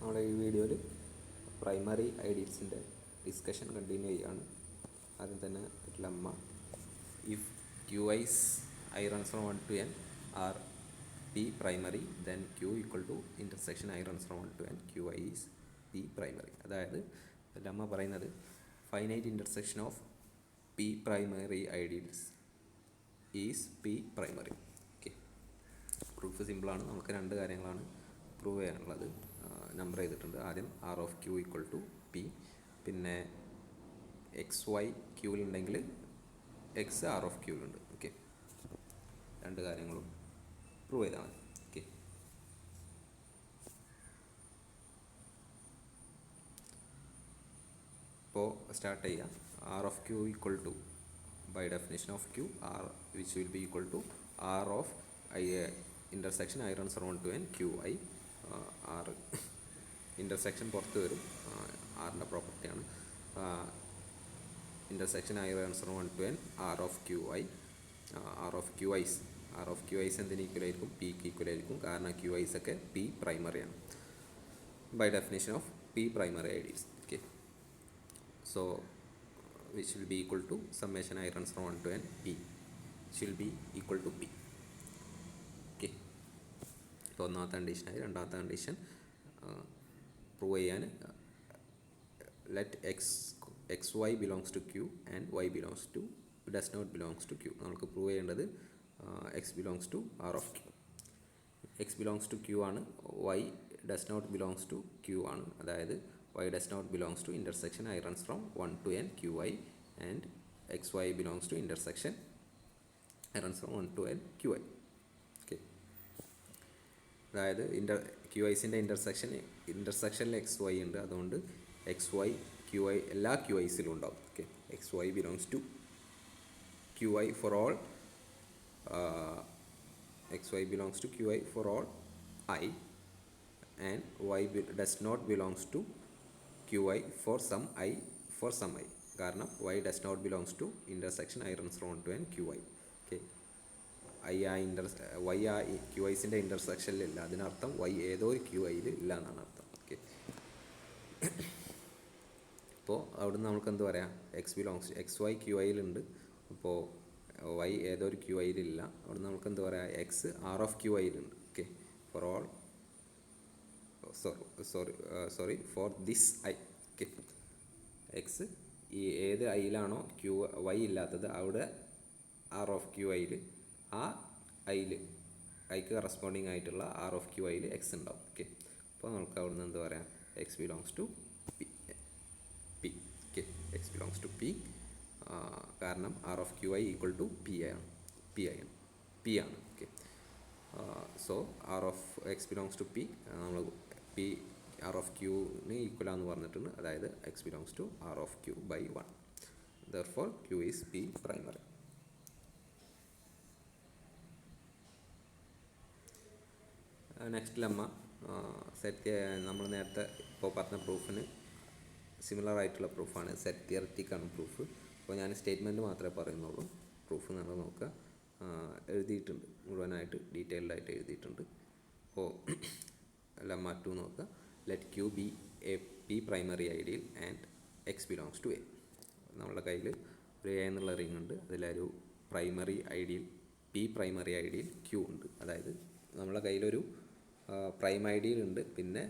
നമ്മുടെ ഈ വീഡിയോയിൽ പ്രൈമറി ഐഡിയൽസിൻ്റെ ഡിസ്കഷൻ കണ്ടിന്യൂ ചെയ്യുകയാണ്. ആദ്യം തന്നെ lemma if Q I's I runs from 1 to n are P primary then Q equal to intersection I runs from 1 to n Q I is P primary. അതായത് lemma പറയുന്നത് finite intersection of P primary ideals is P primary. Okay, proof സിമ്പിളാണ്. നമുക്ക് രണ്ട് കാര്യങ്ങളാണ് prove ചെയ്യാനുള്ളത്. Number ചെയ്തിട്ടുണ്ട്. ആദ്യം R of Q equal to P, പിന്നെ എക്സ് വൈ ക്യൂവിലുണ്ടെങ്കിൽ എക്സ് ആർ ഓഫ് ക്യൂവിലുണ്ട്. ഓക്കെ, രണ്ട് കാര്യങ്ങളും പ്രൂവ് ചെയ്താൽ മതി. ഓക്കെ, ഇപ്പോൾ സ്റ്റാർട്ട് ചെയ്യാം. R of Q equal to by definition of Q R which will be equal to R of I intersection I runs from 1 to n Q I R intersection പുറത്ത് വരും. ആറിൻ്റെ പ്രോപ്പർട്ടിയാണ്. intersection I runs from 1 to n R of Q I R of Q I's R of Q I's എന്തിന് equal ആയിരിക്കും? പിക്ക് equal ആയിരിക്കും. കാരണം Q I's ഒക്കെ P പ്രൈമറിയാണ് by definition of P primary IDs. Okay, so which will be equal to summation I runs from 1 to n p which will be equal to p. Okay, ഇപ്പോൾ ഒന്നാമത്തെ കണ്ടീഷനായി. രണ്ടാമത്തെ condition prove ചെയ്യാൻ let X Y belongs to Q and Y belongs to does not belongs to Q. നമുക്ക് prove ചെയ്യേണ്ടത് X belongs to R of Q. X belongs to Q ആണ്, Y does not belongs to Q ആണ്. അതായത് y does not belongs to intersection I runs from 1 to n qi and xy belongs to intersection I runs from 1 to n qi. Okay, അതായത് QIസിൻ്റെ ഇൻ്റർസെക്ഷനിൽ X Y ഉണ്ട്. അതുകൊണ്ട് X Y Q I എല്ലാ Q ഐസിലും ഉണ്ടാവും. Okay, X Y belongs to Q I for all X Y belongs to Q I for all I and Y does not belongs to Q I for some I for some I. കാരണം Y does not belongs to intersection I runs from 1 to n Q I. Okay, Y ആ Q ഐസിൻ്റെ ഇൻ്റർസെക്ഷനിലില്ല. അതിനർത്ഥം Y ഏതോ ഒരു Q ഐയിൽ ഇല്ല എന്നാണ് അർത്ഥം. Okay, അപ്പോൾ അവിടുന്ന് നമുക്ക് എന്ത് പറയാം? എക്സ് വൈ ക്യു ഐയിലുണ്ട്. അപ്പോൾ വൈ ഏതോ ഒരു ക്യു ഐയിലില്ല. അവിടുന്ന് നമുക്ക് എന്ത് പറയാം? എക്സ് ആർ ഓഫ് ക്യു ഐയിലുണ്ട്. Okay, for all sorry for this I. Okay, X ഈ ഏത് ഐയിലാണോ ക്യൂ വൈ ഇല്ലാത്തത് അവിടെ ആർ ഓഫ് ക്യൂ ഐയിൽ ആ ഐക്ക് കറസ്പോണ്ടിങ് ആയിട്ടുള്ള ആർ ഓഫ് ക്യൂ ഐയിൽ എക്സ് ഉണ്ടാവും. ഓക്കെ, അപ്പോൾ നമുക്ക് അവിടെ നിന്ന് എന്ത് പറയാം? X belongs to P. Okay, X belongs to P. കാരണം R of Q I equal to P ആണ്. Okay, so R of X belongs to P. നമ്മൾ പി ആർ ഓഫ് ക്യൂന് ഈക്വലാന്ന് പറഞ്ഞിട്ടുണ്ട്. അതായത് X belongs to R of Q by 1. Therefore Q is P primary. Next lemma set. നമ്മൾ നേരത്തെ ഇപ്പോൾ പറഞ്ഞ പ്രൂഫിന് സിമിലർ ആയിട്ടുള്ള പ്രൂഫാണ്. സെറ്റ് തിയററ്റിക്കാണ് പ്രൂഫ്. അപ്പോൾ ഞാൻ സ്റ്റേറ്റ്മെൻറ്റ് മാത്രമേ പറയുന്നുള്ളൂ. പ്രൂഫ് നമ്മൾ നോക്കുക. എഴുതിയിട്ടുണ്ട്, മുഴുവനായിട്ട് ഡീറ്റെയിൽഡ് ആയിട്ട് എഴുതിയിട്ടുണ്ട്. അപ്പോൾ ലെമ്മ 2 നോക്കുക. Let Q be a P primary ideal and X belongs to A. നമ്മളുടെ കയ്യിൽ ഒരു എ എന്നുള്ള റിംഗ് ഉണ്ട്. അതിലൊരു primary ideal P primary ideal Q ഉണ്ട്. അതായത് നമ്മളെ കയ്യിലൊരു പ്രൈം ഐഡിയൽ ഉണ്ട്. പിന്നെ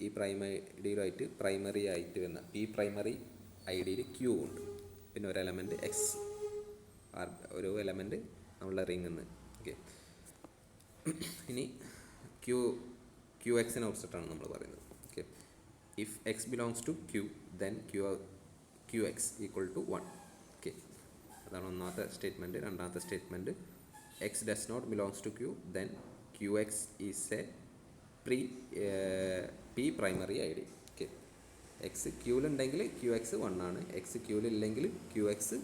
ഈ പ്രൈം ഐഡിയലുമായിട്ട് പ്രൈമറി ആയിട്ട് വരുന്ന പി പ്രൈമറി ഐഡിയൽ ക്യൂ ഉണ്ട്. പിന്നെ ഒരു എലമെൻറ്റ് എക്സ്, ഒരു എലമെൻറ്റ് നമ്മളുടെ റിംഗ് നിന്ന്. ഓക്കെ, ഇനി ക്യൂ എക്സിനെ കുറിച്ചിട്ടാണ് നമ്മൾ പറയുന്നത്. Okay, if X belongs to Q then Q X equal to 1. Okay, അതാണ് ഒന്നാമത്തെ സ്റ്റേറ്റ്മെൻറ്റ്. രണ്ടാമത്തെ statement X does not belongs to Q then Q X is a P primary I D. Okay, X ക്യൂവിലുണ്ടെങ്കിൽ Q X 1 ആണ്. X ക്യൂവിലില്ലെങ്കിൽ Q X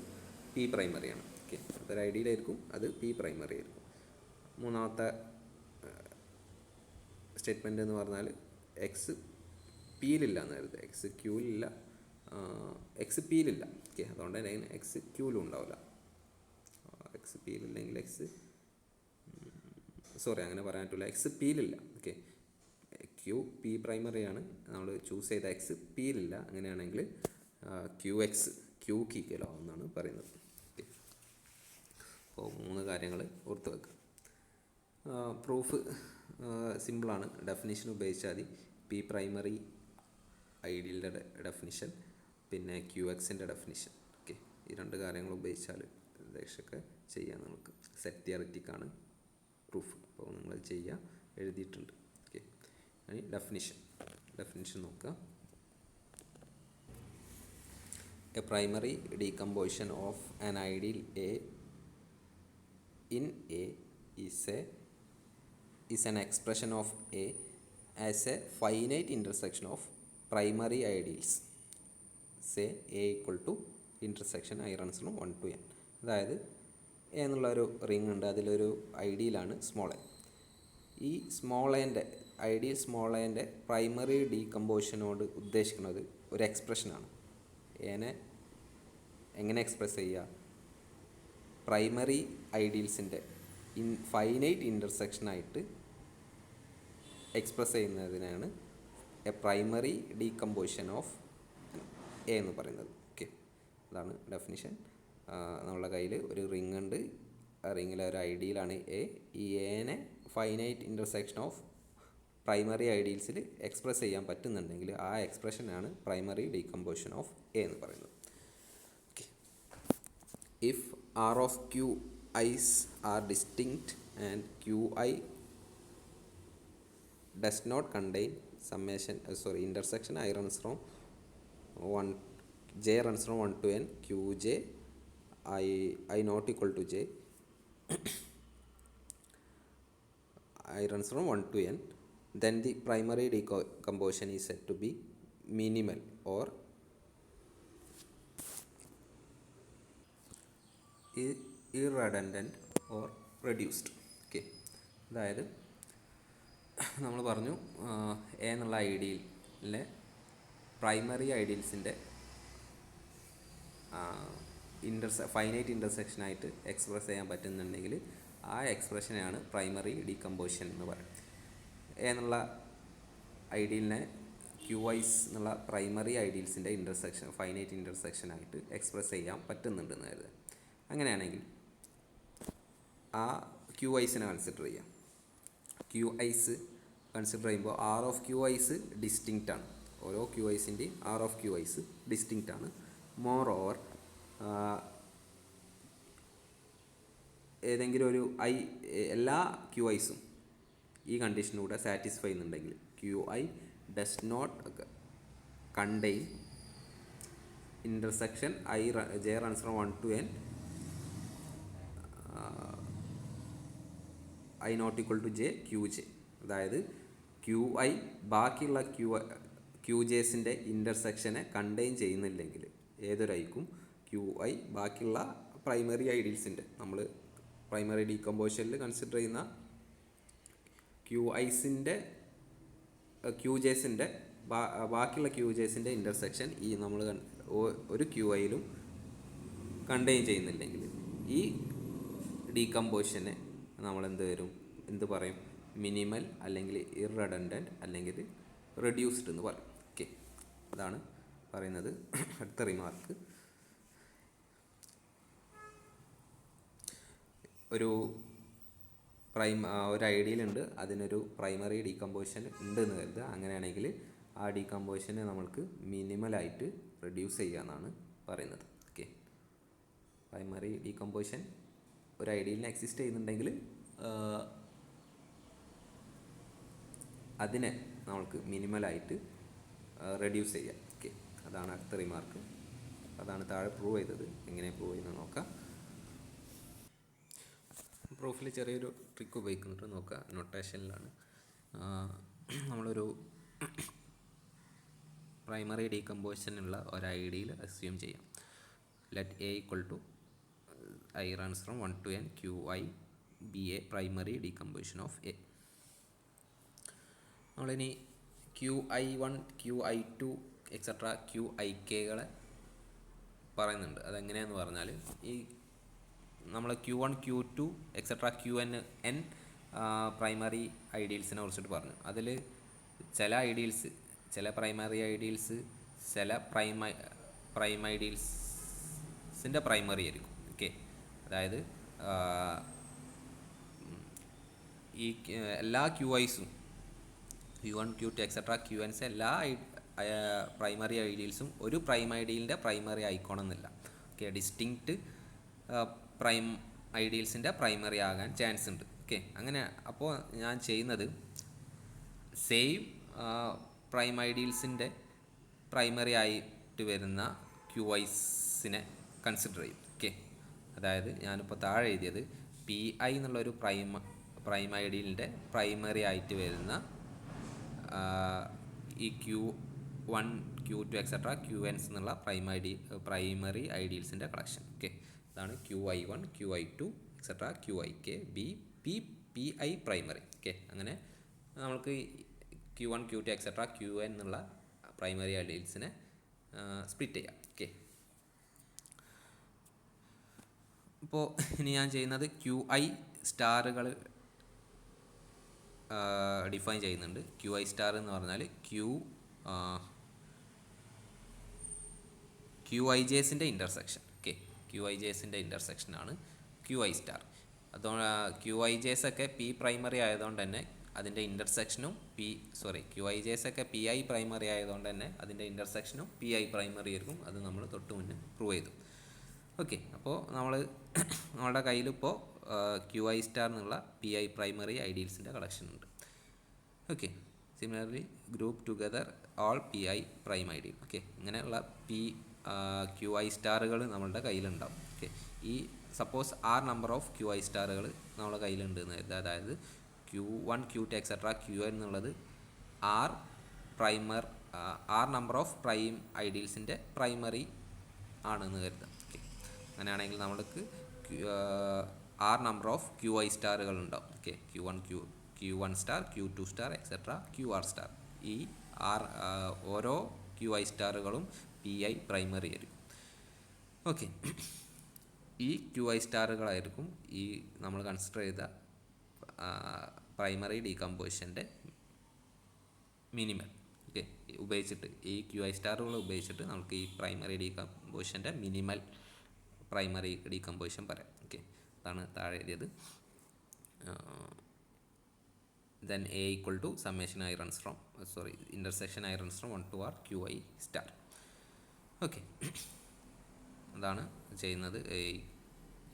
P പ്രൈമറിയാണ്. Okay, അതൊരു ഐഡിയിലായിരിക്കും, അത് പി പ്രൈമറി ആയിരിക്കും. മൂന്നാമത്തെ സ്റ്റേറ്റ്മെൻറ്റ് എന്ന് പറഞ്ഞാൽ എക്സ് പിയിലില്ല എന്ന് കരുതുക. എക്സ് ക്യൂവിലില്ല, എക്സ് പിയിലില്ല. ഓക്കെ, അതുകൊണ്ട് തന്നെ എക്സ് ക്യൂവിലും ഉണ്ടാവില്ല. എക്സ് പിയിലില്ലെങ്കിൽ അങ്ങനെ പറയാൻ പറ്റില്ല. എക്സ് പിയിലില്ല. ഓക്കെ, ക്യൂ പി പ്രൈമറിയാണ് നമ്മൾ ചൂസ് ചെയ്ത എക്സ് പിയിലില്ല. അങ്ങനെയാണെങ്കിൽ ക്യൂ എക്സ് ക്യൂക്ക് ഈക്വൽ ആവുമെന്നാണ് പറയുന്നത്. ഓക്കെ, അപ്പോൾ 3 കാര്യങ്ങൾ ഓർത്ത് വെക്കുക. പ്രൂഫ് സിമ്പിളാണ്. ഡെഫിനിഷൻ ഉപയോഗിച്ചാൽ മതി. പി പ്രൈമറി ഐഡിയലിൻ്റെ ഡെഫിനിഷൻ, പിന്നെ ക്യൂ എക്സിൻ്റെ ഡെഫിനിഷൻ. ഓക്കെ, ഈ 2 കാര്യങ്ങൾ ഉപയോഗിച്ചാൽ ഏകദേശമൊക്കെ ചെയ്യാം നമുക്ക്. സെറ്റ് തിയററ്റിക്കാണ് പ്രൂഫ്. അപ്പോൾ നിങ്ങൾ ചെയ്യുക, എഴുതിയിട്ടുണ്ട്. ഓക്കെ, ഇനി ഡെഫിനിഷൻ നോക്കുക. A primary decomposition of an ideal A in A is an expression of A as a finite intersection of primary ideals. Say A equal to intersection I runs from 1 to n. അതായത് A എന്നുള്ളൊരു ring ഉണ്ട്, അതിലൊരു ഐഡിയലാണ് small A. ഈ small എൻ്റെ ideal small എൻ്റെ primary ഡീകമ്പോസിഷനോട് ഉദ്ദേശിക്കുന്നത് ഒരു എക്സ്പ്രഷനാണ്. എനെ എങ്ങനെ എക്സ്പ്രസ് ചെയ്യുക? പ്രൈമറി ഐഡിയൽസിൻ്റെ ഫൈനൈറ്റ് ഇൻ്റർസെക്ഷനായിട്ട് എക്സ്പ്രസ് ചെയ്യുന്നതിനാണ് A primary decomposition of A എന്ന് പറയുന്നത്. ഓക്കെ, അതാണ് ഡെഫിനിഷൻ. നമ്മളുടെ കയ്യിൽ ഒരു റിംഗ് ഉണ്ട്, ആ റിങ്ങിലെ ഒരു ഐഡിയലാണ് എ. ഈ എനെ ഫൈനൈറ്റ് ഇൻ്റർസെക്ഷൻ ഓഫ് പ്രൈമറി ഐഡിയൽസിൽ എക്സ്പ്രസ് ചെയ്യാൻ പറ്റുന്നുണ്ടെങ്കിൽ ആ എക്സ്പ്രഷനാണ് പ്രൈമറി ഡീകമ്പോസിഷൻ ഓഫ് എ എന്ന് പറയുന്നത്. Okay, if R of Qi's are distinct and Qi does not contain intersection I runs from 1 j runs from 1 to n Qj I not equal to j I runs from 1 to n, then the primary decomposition is said to be minimal or irredundant or reduced. Okay, അതായത് നമ്മൾ പറഞ്ഞു A എന്നുള്ള ഐഡിയലിലെ primary ഐഡിയൽസിൻ്റെ finite ഇൻ്റർസെക്ഷനായിട്ട് express ചെയ്യാൻ പറ്റുന്നുണ്ടെങ്കിൽ ആ എക്സ്പ്രഷനെയാണ് primary decomposition എന്ന് പറയുന്നത്. എ എന്നുള്ള ഐഡിയലിനെ ക്യൂഐസ് എന്നുള്ള പ്രൈമറി ഐഡിയൽസിൻ്റെ ഫൈനൈറ്റ് ഇൻ്റർസെക്ഷനായിട്ട് എക്സ്പ്രസ് ചെയ്യാൻ പറ്റുന്നുണ്ടെന്ന് കരുതുക. അങ്ങനെയാണെങ്കിൽ ആ ക്യൂ ഐസിനെ കൺസിഡർ ചെയ്യാം. ക്യൂ ഐസ് കൺസിഡർ ചെയ്യുമ്പോൾ R of Q I's distinct ആണ്. ഓരോ ക്യൂ ഐസിൻ്റെയും R of Q I's distinct ആണ്. മോർ ഓവർ ഏതെങ്കിലും ഒരു എല്ലാ ക്യൂ ഐസും ഈ കണ്ടീഷനിലൂടെ സാറ്റിസ്ഫൈ ചെയ്യുന്നുണ്ടെങ്കിൽ Q I does not contain intersection j runs from 1 to n I not equal to j Qj. അതായത് ക്യൂ ഐ ബാക്കിയുള്ള ക്യൂ ജേസിൻ്റെ ഇൻ്റർസെക്ഷനെ കണ്ടെയ്ൻ ചെയ്യുന്നില്ലെങ്കിൽ ഏതൊരു ഐക്കും ക്യൂ ഐ ബാക്കിയുള്ള പ്രൈമറി ഐഡിയൽസിൻ്റെ നമ്മൾ പ്രൈമറി ഡീകമ്പോസിഷനിൽ കൺസിഡർ ചെയ്യുന്ന ക്യൂ ഐസിൻ്റെ ക്യൂ ജേസിൻ്റെ ബാക്കിയുള്ള ക്യൂ ജേസിൻ്റെ ഇൻ്റർസെക്ഷൻ ഈ നമ്മൾ ഒരു ക്യൂ ഐയിലും കണ്ടെയ്ൻ ചെയ്യുന്നില്ലെങ്കിൽ ഈ ഡീകമ്പോസിഷനെ നമ്മൾ എന്ത് പറയും? മിനിമൽ അല്ലെങ്കിൽ ഇർറെഡൻഡൻറ്റ് അല്ലെങ്കിൽ റെഡ്യൂസ്ഡ് എന്ന് പറയും. ഓക്കെ, അതാണ് പറയുന്നത്. അടുത്ത റിമാർക്ക്, ഒരു ഐഡിയലുണ്ട്, അതിനൊരു പ്രൈമറി ഡീകമ്പോസിഷൻ ഉണ്ട് എന്ന് കരുതുക. അങ്ങനെയാണെങ്കിൽ ആ ഡീകമ്പോസിഷനെ നമ്മൾക്ക് മിനിമലായിട്ട് റെഡ്യൂസ് ചെയ്യാമെന്നാണ് പറയുന്നത്. ഓക്കെ, പ്രൈമറി ഡീകമ്പോസിഷൻ ഒരു ഐഡിയലിന് എക്സിസ്റ്റ് ചെയ്യുന്നുണ്ടെങ്കിൽ അതിനെ നമ്മൾക്ക് മിനിമലായിട്ട് റെഡ്യൂസ് ചെയ്യാം. ഓക്കെ, അതാണ് അടുത്ത റിമാർക്ക്. അതാണ് താഴെ പ്രൂവ് ചെയ്തത്. എങ്ങനെ പ്രൂവ് ചെയ്യുന്നത് നോക്കാം. പ്രൂഫിൽ ചെറിയൊരു ട്രിക്ക് ഉപയോഗിക്കുന്നുണ്ട്, നോക്കുക. നൊട്ടേഷനിലാണ് നമ്മളൊരു പ്രൈമറി ഡീകമ്പോസിഷനുള്ള ഒരു ഐഡിയൽ അസ്യൂം ചെയ്യാം. Let A equal to I runs from 1 to n Qi be a primary decomposition of A. നമ്മളിനി QI1 QI2 എക്സെട്ര QIKകളെ പറയുന്നുണ്ട്. അതെങ്ങനെയാണെന്ന് പറഞ്ഞാൽ ഈ നമ്മൾ Q1 Q2 etcetera QN primary ഐഡിയൽസിനെ കുറിച്ചിട്ട് പറഞ്ഞു. അതിൽ ചില ഐഡിയൽസ്, ചില പ്രൈമറി ഐഡിയൽസ് ചില പ്രൈം ഐഡിയൽസിൻ്റെ പ്രൈമറി ആയിരിക്കും. ഓക്കെ, അതായത് ഈ എല്ലാ QIസും Q1 Q2 എക്സെട്ര QNs എല്ലാ പ്രൈമറി ഐഡിയൽസും ഒരു പ്രൈം ഐഡിയലിൻ്റെ പ്രൈമറി ആയിക്കോണമെന്നില്ല. ഓക്കെ, ഡിസ്റ്റിങ്ക്റ്റ് പ്രൈം ഐഡിയൽസിൻ്റെ പ്രൈമറി ആകാൻ ചാൻസ് ഉണ്ട്. ഓക്കെ, അങ്ങനെ അപ്പോൾ ഞാൻ ചെയ്യുന്നത് സെയിം പ്രൈം ഐഡിയൽസിൻ്റെ പ്രൈമറി ആയിട്ട് വരുന്ന QIസിനെ കൺസിഡർ ചെയ്യും. ഓക്കെ, അതായത് ഞാനിപ്പോൾ താഴെ എഴുതിയത് PI എന്നുള്ളൊരു പ്രൈം ഐഡിയലിൻ്റെ പ്രൈമറി ആയിട്ട് വരുന്ന ഈ Q1 Q2 എക്സെട്ര QNs എന്നുള്ള പ്രൈമറി ഐഡിയൽസിൻ്റെ കളക്ഷൻ. ഓക്കെ, അതാണ് QI1 QI2 etcetera QIK PI primary. Okay, അങ്ങനെ നമുക്ക് Q1 Q2 എക്സെട്ര QN എന്നുള്ള പ്രൈമറി ഐഡിയൽസിനെ സ്പ്ലിറ്റ് ചെയ്യാം. ഓക്കെ, ഇപ്പോൾ ഇനി ഞാൻ ചെയ്യുന്നത് QI സ്റ്റാറുകൾ ഡിഫൈൻ ചെയ്യുന്നുണ്ട്. QI സ്റ്റാർ എന്ന് പറഞ്ഞാൽ QIJസിൻ്റെ ഇൻ്റർസെക്ഷൻ. ഓക്കെ, QIJസിൻ്റെ ഇൻ്റർസെക്ഷനാണ് QI സ്റ്റാർ. അതുകൊണ്ട് QIJs ഒക്കെ P പ്രൈമറി ആയതുകൊണ്ട് തന്നെ അതിൻ്റെ ഇൻ്റർസെക്ഷനും QIJs ഒക്കെ PI പ്രൈമറി ആയതുകൊണ്ട് തന്നെ അതിൻ്റെ ഇൻ്റർസെക്ഷനും PI പ്രൈമറി ആയിരിക്കും. അത് നമ്മൾ തൊട്ട് മുന്നേ പ്രൂവ് ചെയ്തു. ഓക്കെ, അപ്പോൾ നമ്മളുടെ കയ്യിലിപ്പോൾ QI സ്റ്റാർ എന്നുള്ള PI പ്രൈമറി ഐഡിയൽസിൻ്റെ കളക്ഷൻ ഉണ്ട്. Okay, similarly group together all PI prime ideal. Okay, ഇങ്ങനെയുള്ള QI സ്റ്റാറുകൾ നമ്മളുടെ കയ്യിലുണ്ടാവും. ഓക്കെ, ഈ suppose R number of QI സ്റ്റാറുകൾ നമ്മുടെ കയ്യിലുണ്ട് എന്ന് കരുതുക. അതായത് Q1 Q2 എക്സെട്ര QN എന്നുള്ളത് R നമ്പർ ഓഫ് പ്രൈം ഐഡിയൽസിൻ്റെ പ്രൈമറി ആണെന്ന് കരുതാം. ഓക്കെ, അങ്ങനെയാണെങ്കിൽ നമ്മൾക്ക് R നമ്പർ ഓഫ് QI സ്റ്റാറുകൾ ഉണ്ടാവും. Okay, Q1 star, Q2 star etcetera QR star. ഈ ഓരോ QI സ്റ്റാറുകളും PI പ്രൈമറി ആയിരിക്കും. ഓക്കെ, ഈ QI സ്റ്റാറുകളായിരിക്കും ഈ നമ്മൾ കൺസിഡർ ചെയ്ത പ്രൈമറി ഡീകമ്പോസിഷൻ്റെ മിനിമൽ. ഓക്കെ, ഉപയോഗിച്ചിട്ട് ഈ QI സ്റ്റാറുകൾ ഉപയോഗിച്ചിട്ട് നമുക്ക് ഈ പ്രൈമറി ഡീകമ്പോസിഷൻ്റെ മിനിമൽ പ്രൈമറി ഡീകമ്പോസിഷൻ പറയാം. ഓക്കെ, അതാണ് താഴെ എഴുതിയത്. then A equal to summation I runs from intersection I runs from 1 to R QI star. Okay, അതാണ് ചെയ്യുന്നത്.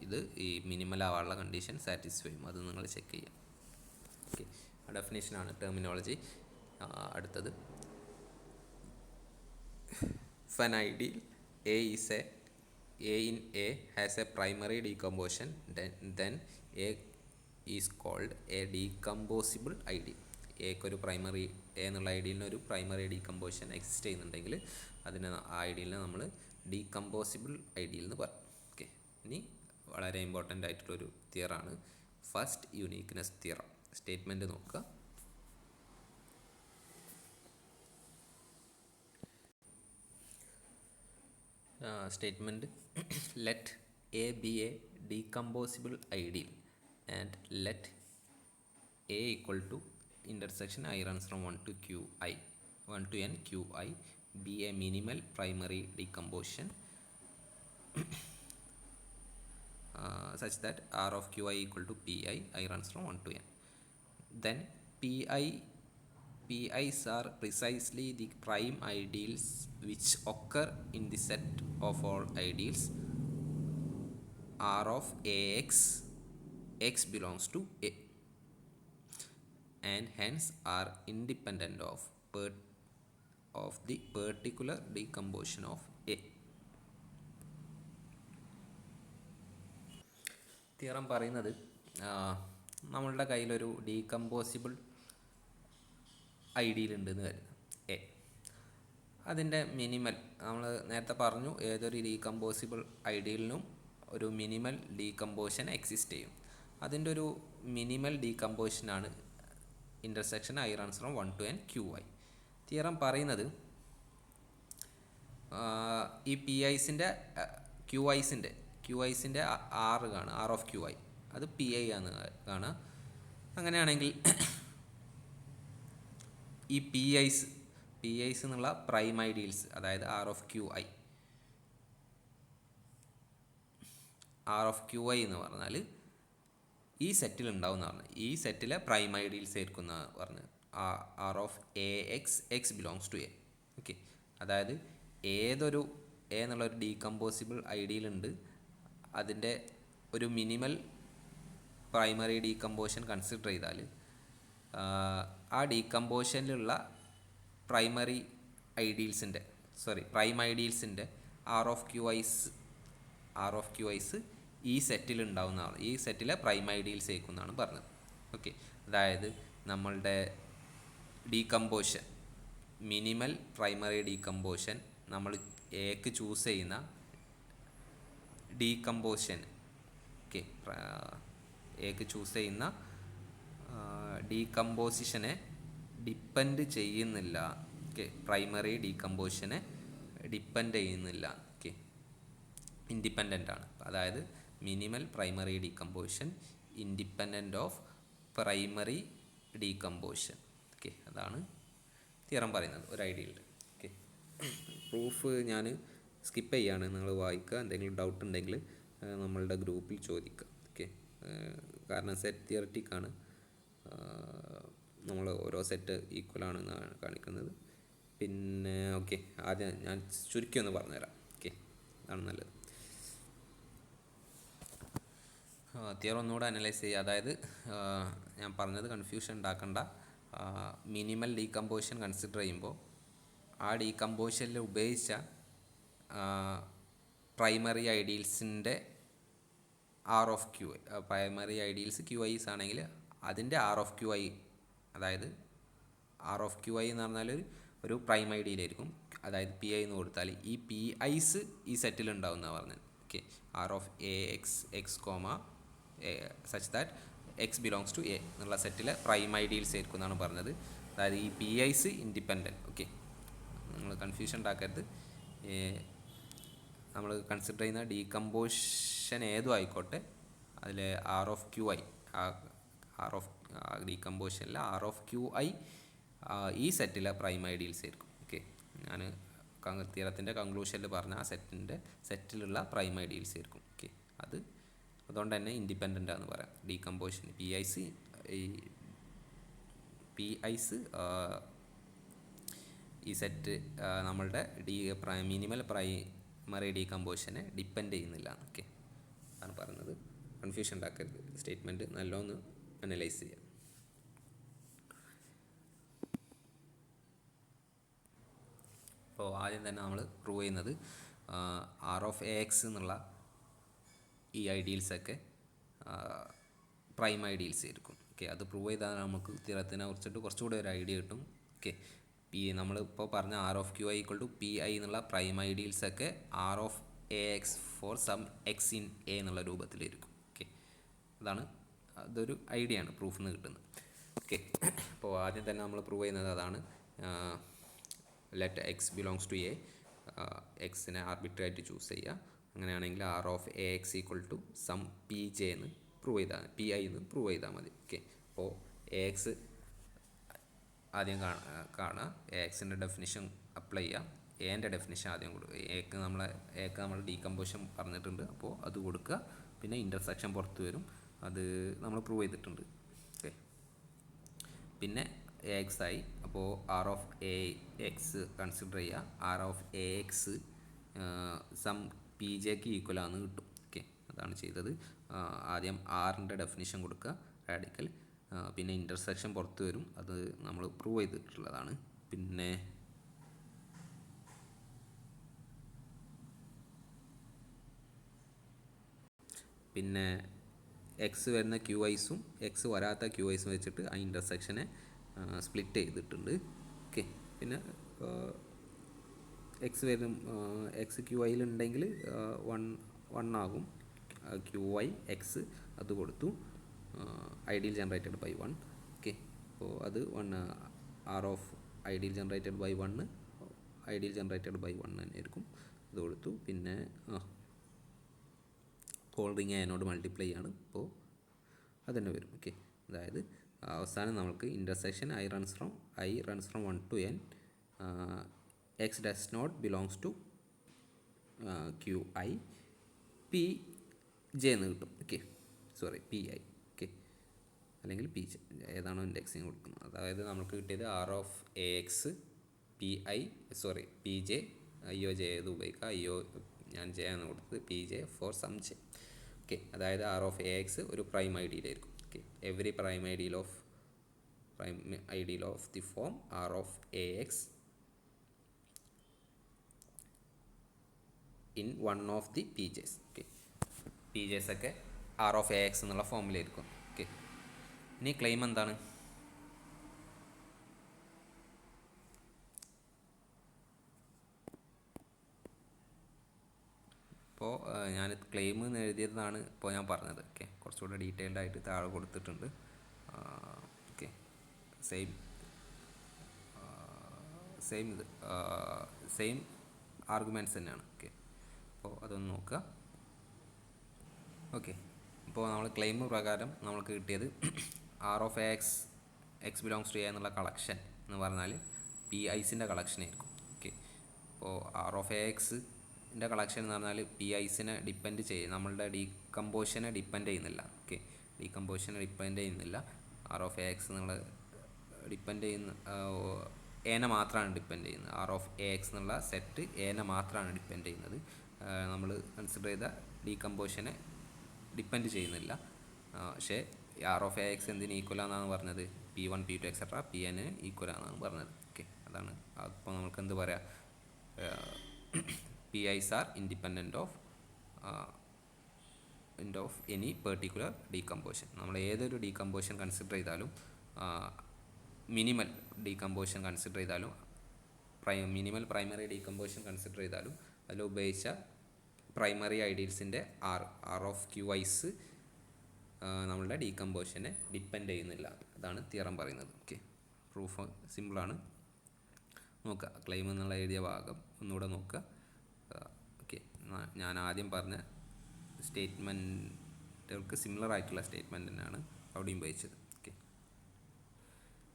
ഇത് ഈ മിനിമൽ ആവാനുള്ള കണ്ടീഷൻ സാറ്റിസ്ഫൈ ചെയ്യും. അത് നിങ്ങൾ ചെക്ക് ചെയ്യാം. ഓക്കെ, ഡെഫിനേഷനാണ് ടെർമിനോളജി. അടുത്തത് an ideal A in A has a primary decomposition, then A is called a decomposable ideal. ഒരു പ്രൈമറി എന്നുള്ള ഐഡിയലിന് ഒരു പ്രൈമറി ഡീകമ്പോസിഷൻ എക്സിസ്റ്റ് ചെയ്യുന്നുണ്ടെങ്കിൽ അതിന് ആ ഐഡിയലിനെ നമ്മൾ ഡീകമ്പോസിബിൾ ഐഡിയൽ എന്ന് പറയും. ഓക്കെ, ഇനി വളരെ ഇമ്പോർട്ടൻ്റ് ആയിട്ടുള്ളൊരു തിയറാണ് ഫസ്റ്റ് യൂണീക്ക്നെസ് തിയറം. സ്റ്റേറ്റ്മെൻറ്റ് നോക്കുക. Statement let A be a decomposable ideal and let A equal to intersection I runs from 1 to n QI be a minimal primary decomposition such that R of QI equal to PI I runs from 1 to n. Then PIs are precisely the prime ideals which occur in the set of all ideals R of AX, X belongs to A, and hence are independent of the particular decomposition of A. Theorem പറയുന്നത് നമ്മളുടെ കയ്യിലൊരു ഡീകമ്പോസിബിൾ ideal ഉണ്ടെന്ന് കരുതുക A. അതിൻ്റെ minimal നമ്മൾ നേരത്തെ പറഞ്ഞു, ഏതൊരു ഡീകമ്പോസിബിൾ ഐഡിയലിനും ഒരു മിനിമൽ ഡീകമ്പോസിഷൻ എക്സിസ്റ്റ് ചെയ്യും. അതിൻ്റെ ഒരു മിനിമൽ ഡീകമ്പോസിഷനാണ് intersection I runs from 1 to n QI. Theorem പറയുന്നത് ഈ PIസിൻ്റെ QIസിൻ്റെ R കാണുക, R ഓഫ് QI അത് PI ആണ് കാണുക. അങ്ങനെയാണെങ്കിൽ ഈ പി ഐസ് എന്നുള്ള പ്രൈം ഐഡിയൽസ്, അതായത് ആർ ഓഫ് ക്യു ഐ എന്ന് പറഞ്ഞാൽ ഈ സെറ്റിൽ ഉണ്ടാവും എന്ന് പറഞ്ഞു. ഈ സെറ്റിലെ പ്രൈം ഐഡിയൽസ് ആയിരിക്കും എന്ന് പറഞ്ഞത്. R of A X belongs to A. Okay, അതായത് ഏതൊരു എ എന്നുള്ളൊരു ഡീകമ്പോസിബിൾ ഐഡിയലുണ്ട്, അതിൻ്റെ ഒരു മിനിമൽ പ്രൈമറി ഡീകമ്പോഷൻ കൺസിഡർ ചെയ്താൽ ആ ഡീകമ്പോഷനിലുള്ള പ്രൈം ഐഡിയൽസിൻ്റെ ആർ ഓഫ് ക്യു ഐസ് ഈ സെറ്റിൽ ഉണ്ടാവുന്നതാണ്. ഈ സെറ്റിലെ പ്രൈം ഐഡിയൽസ് ആയിരിക്കുമെന്നാണ് പറഞ്ഞത്. ഓക്കെ, അതായത് നമ്മളുടെ ഡീകമ്പോഷൻ, മിനിമൽ പ്രൈമറി ഡീകമ്പോഷൻ, നമ്മൾ എക്ക് ചൂസ് ചെയ്യുന്ന ഡീകമ്പോഷൻ, ഓക്കെ, എക്ക് ചൂസ് ചെയ്യുന്ന ഡീകമ്പോസിഷനെ ഡിപ്പെൻഡ് ചെയ്യുന്നില്ല. ഓക്കെ, പ്രൈമറി ഡീകമ്പോഷനെ ഡിപ്പെൻഡ് ചെയ്യുന്നില്ല. ഓക്കെ, ഇൻഡിപെൻഡൻ്റ് ആണ്. അതായത് minimal primary decomposition independent of primary decomposition. Okay, അതാണ് തിയറം പറയുന്നത് ഒരു ഐഡിയയിൽ. ഓക്കെ, പ്രൂഫ് ഞാൻ സ്കിപ്പ് ചെയ്യാണ്, നിങ്ങൾ വായിക്കുക. എന്തെങ്കിലും ഡൗട്ട് ഉണ്ടെങ്കിൽ നമ്മളുടെ ഗ്രൂപ്പിൽ ചോദിക്കുക. ഓക്കെ, കാരണം സെറ്റ് തിയററ്റിക്കാണ്, നമ്മൾ ഓരോ സെറ്റ് ഈക്വലാണെന്നാണ് കാണിക്കുന്നത്. പിന്നെ ഓക്കെ, ആദ്യം ഞാൻ ചുരുക്കി ഒന്ന് പറഞ്ഞുതരാം. ഓക്കെ, അതാണ് നല്ലത്. തിയറം ഒന്നുകൂടെ അനലൈസ് ചെയ്യുക. അതായത് ഞാൻ പറഞ്ഞത് കൺഫ്യൂഷൻ ഉണ്ടാക്കണ്ട. മിനിമൽ ഡീകമ്പോഷൻ കൺസിഡർ ചെയ്യുമ്പോൾ ആ ഡീകമ്പോഷനിൽ ഉപയോഗിച്ച പ്രൈമറി ഐഡിയൽസിൻ്റെ R of Q I, primary ideals Q I's ആണെങ്കിൽ അതിൻ്റെ ആർ ഓഫ് ക്യു ഐ, അതായത് ആർ ഓഫ് ക്യു ഐ എന്ന് പറഞ്ഞാൽ ഒരു പ്രൈം ഐഡിയയിലായിരിക്കും. അതായത് പി ഐ എന്ന് കൊടുത്താൽ ഈ പി ഐസ് ഈ സെറ്റിൽ ഉണ്ടാവുന്നതാണ് പറഞ്ഞത്. Okay, R of A x comma such that x belongs to A എന്നുള്ള സെറ്റിലെ പ്രൈം ഐഡിയൽസ് ആയിരിക്കും എന്നാണ് പറഞ്ഞത്. അതായത് ഈ പി ഐസ് ഇൻഡിപെൻഡൻറ്റ്. ഓക്കെ, നിങ്ങൾ കൺഫ്യൂഷൻ ഉണ്ടാക്കരുത്. നമ്മൾ കൺസിഡർ ചെയ്യുന്ന ഡീകമ്പോഷൻ ഏതും ആയിക്കോട്ടെ, അതിൽ R of Q I, R of ഡീകമ്പോഷനിൽ ആർ ഓഫ് ക്യു ഐ ഈ സെറ്റിലെ പ്രൈം ഐഡിയൽസ് ആയിരിക്കും. ഓക്കെ, ഞാൻ തിയറത്തിൻ്റെ കൺക്ലൂഷനിൽ പറഞ്ഞ ആ സെറ്റിലുള്ള പ്രൈം ഐഡിയൽസ് ആയിരിക്കും. ഓക്കെ, അതുകൊണ്ട് തന്നെ ഇൻഡിപെൻഡൻ്റ് ആണെന്ന് പറയാം. ഡീകമ്പോഷൻ പി ഐസ് ഈ സെറ്റ് നമ്മളുടെ മിനിമൽ പ്രൈമറി ഡീകമ്പോഷനെ ഡിപ്പെൻഡ് ചെയ്യുന്നില്ല. ഓക്കെ, അതാണ് പറയുന്നത്. കൺഫ്യൂഷൻ ഉണ്ടാക്കരുത്. സ്റ്റേറ്റ്മെൻറ്റ് നല്ലോണം അനലൈസ് ചെയ്യാം. അപ്പോൾ ആദ്യം തന്നെ നമ്മൾ പ്രൂവ് ചെയ്യുന്നത് ആർ ഓഫ് എ എക്സ് എന്നുള്ള ഈ ഐഡിയൽസൊക്കെ പ്രൈം ഐഡിയൽസ് ആയിരിക്കും. ഓക്കെ, അത് പ്രൂവ് ചെയ്താൽ നമുക്ക് തിയറത്തിനെ കുറിച്ചിട്ട് കുറച്ചുകൂടി ഒരു ഐഡിയ കിട്ടും. ഓക്കെ, നമ്മളിപ്പോൾ പറഞ്ഞ R of Q I equal to P I എന്നുള്ള പ്രൈം ഐഡിയൽസൊക്കെ R of A x for some x in A എന്നുള്ള രൂപത്തിലായിരിക്കും. ഓക്കെ, അതൊരു ഐഡിയ ആണ് പ്രൂഫിൽ നിന്ന് കിട്ടുന്നത്. ഓക്കെ, അപ്പോൾ ആദ്യം തന്നെ നമ്മൾ പ്രൂവ് ചെയ്യുന്നത് അതാണ്. Let x belongs to A, എക്സിനെ ആർബിട്രറി ആയിട്ട് ചൂസ് ചെയ്യുക. അങ്ങനെയാണെങ്കിൽ R of A X equal to some P J എന്ന് പ്രൂവ് ചെയ്താൽ, പി ഐ എന്ന് പ്രൂവ് ചെയ്താൽ മതി. ഓക്കെ, അപ്പോൾ എ എക്സ് ആദ്യം കാണുക, എ എക്സിൻ്റെ ഡെഫിനിഷൻ അപ്ലൈ ചെയ്യുക. എൻ്റെ ഡെഫിനിഷൻ ആദ്യം കൊടുക്കുക. എക്ക് നമ്മൾ ഡീകമ്പോഷൻ പറഞ്ഞിട്ടുണ്ട്, അപ്പോൾ അത് കൊടുക്കുക. പിന്നെ ഇൻ്റർസെക്ഷൻ പുറത്ത് വരും, അത് നമ്മൾ പ്രൂവ് ചെയ്തിട്ടുണ്ട്. ഓക്കെ, പിന്നെ എ എക്സ് ആയി. അപ്പോൾ R of A x consider ചെയ്യുക. R of A x some P ജെക്ക് ഈക്വലാന്ന് കിട്ടും. ഓക്കെ, അതാണ് ചെയ്തത്. ആദ്യം ആറിൻ്റെ ഡെഫിനിഷൻ കൊടുക്കുക, റാഡിക്കൽ. പിന്നെ ഇൻ്റർസെക്ഷൻ പുറത്ത് വരും, അത് നമ്മൾ പ്രൂവ് ചെയ്തിട്ടുള്ളതാണ്. പിന്നെ എക്സ് വരുന്ന ക്യു ഐസും എക്സ് വരാത്ത ക്യു ഐസും വെച്ചിട്ട് ആ ഇൻ്റർസെക്ഷനെ സ്പ്ലിറ്റ് ചെയ്തിട്ടുണ്ട്. ഓക്കെ, പിന്നെ എക്സ് ക്യു ഐയിലുണ്ടെങ്കിൽ 1 ആകും. ക്യു ഐ എക്സ് അത് കൊടുത്തു, ഐഡിയൽ ജനറേറ്റഡ് ബൈ 1. ഓക്കെ, അപ്പോൾ അത് 1 R of ideal generated by 1 ideal generated by 1 തന്നെ ആയിരിക്കും, അത് കൊടുത്തു. പിന്നെ ഹോൾ റിങ് അതിനോട് മൾട്ടിപ്ലൈ ആണ്, അപ്പോൾ അത് തന്നെ വരും. ഓക്കെ, അതായത് അവസാനം നമുക്ക് intersection I runs from 1 to n X does not belongs to Q I P J എന്ന് കിട്ടും. Okay, sorry P I. Okay, അല്ലെങ്കിൽ പി ജെ ഏതാണോ ഇൻഡെക്സിങ് കൊടുക്കുന്നത്. അതായത് നമുക്ക് കിട്ടിയത് R of A X P I P J I or J ഏത് ഉപയോഗിക്കുക. ഐ ഒ ഞാൻ ജെ ആണ് കൊടുത്തത്, P J for some J. Okay, അതായത് ആർ ഓഫ് എ എക്സ് ഒരു പ്രൈം ഐഡിയയിലായിരിക്കും. Okay, every prime ideal of the form R of A x in one of the P J's. Okay, P J's ഒക്കെ R of A X എന്നുള്ള ഫോമിലായിരിക്കും. Okay, ഇനി claim എന്താണ്? ഇപ്പോൾ ഞാൻ claim എന്ന് എഴുതിയതാണ് ഇപ്പോൾ ഞാൻ പറഞ്ഞത്. ഓക്കെ, കുറച്ചുകൂടെ ഡീറ്റെയിൽഡ് ആയിട്ട് താഴെ കൊടുത്തിട്ടുണ്ട്. ഓക്കെ, സെയിം ആർഗ്യുമെൻറ്റ്സ് തന്നെയാണ്. ഓക്കെ, അപ്പോൾ അതൊന്ന് നോക്കുക. ഓക്കെ, ഇപ്പോൾ നമ്മൾ ക്ലെയിം പ്രകാരം നമ്മൾക്ക് കിട്ടിയത് R of X belongs to A എന്നുള്ള കളക്ഷൻ എന്ന് പറഞ്ഞാൽ പി ഐസിൻ്റെ കളക്ഷൻ ആയിരിക്കും. ഓക്കെ, ഇപ്പോൾ ആർ ഓഫ് എക്സിൻ്റെ കളക്ഷൻ എന്ന് പറഞ്ഞാൽ പി ഐസിനെ ഡിപ്പെൻഡ് ചെയ്യും, നമ്മളുടെ ഡീകമ്പോഷനെ ഡിപ്പെൻഡ് ചെയ്യുന്നില്ല. ഓക്കെ, ഡീകമ്പോഷനെ ഡിപ്പെൻഡ് ചെയ്യുന്നില്ല. ആർ ഓഫ് എക്സ് എന്നുള്ള ഡിപ്പെൻഡ് ചെയ്യുന്ന എനെ മാത്രമാണ് ഡിപ്പെൻഡ് ചെയ്യുന്നത്. ആർ ഓഫ് എ എക്സ് എന്നുള്ള സെറ്റ് എനെ മാത്രമാണ് ഡിപ്പെൻഡ് ചെയ്യുന്നത്. നമ്മൾ കൺസിഡർ ചെയ്ത ഡീകമ്പോഷനെ ഡിപ്പെൻഡ് ചെയ്യുന്നില്ല. പക്ഷേ ആർ ഓഫ് എ എക്സ് എന്തിന് ഈക്വലാണെന്നാണ് പറഞ്ഞത്? P1 P2 etcetera P N ഈക്വലാണെന്നാണ് പറഞ്ഞത്. ഓക്കെ, അതാണ്. അപ്പോൾ നമുക്ക് എന്ത് പറയാം? P I's are independent of any particular decomposition. നമ്മൾ ഏതൊരു ഡീകമ്പോഷൻ കൺസിഡർ ചെയ്താലും, മിനിമൽ ഡീകമ്പോഷൻ കൺസിഡർ ചെയ്താലും, മിനിമൽ പ്രൈമറി ഡീകമ്പോഷൻ കൺസിഡർ ചെയ്താലും അതിൽ ഉപയോഗിച്ച പ്രൈമറി ഐഡിയൽസിൻ്റെ ആർ ഓഫ് ക്യു ഐസ് നമ്മളുടെ ഡീകമ്പോഷനെ ഡിപ്പെൻഡ് ചെയ്യുന്നില്ല. അതാണ് തിയറം പറയുന്നത്. ഓക്കെ, പ്രൂഫ് സിമ്പിളാണ്. നോക്കുക, ക്ലെയിം എന്നുള്ള എഴുതിയ ഭാഗം ഒന്നുകൂടെ നോക്കുക. ഓക്കെ, ഞാൻ ആദ്യം പറഞ്ഞ സ്റ്റേറ്റ്മെൻറ്റുകൾക്ക് സിമിലർ ആയിട്ടുള്ള സ്റ്റേറ്റ്മെൻറ്റ് തന്നെയാണ് അവിടെയും ഉപയോഗിച്ചത്. ഓക്കെ,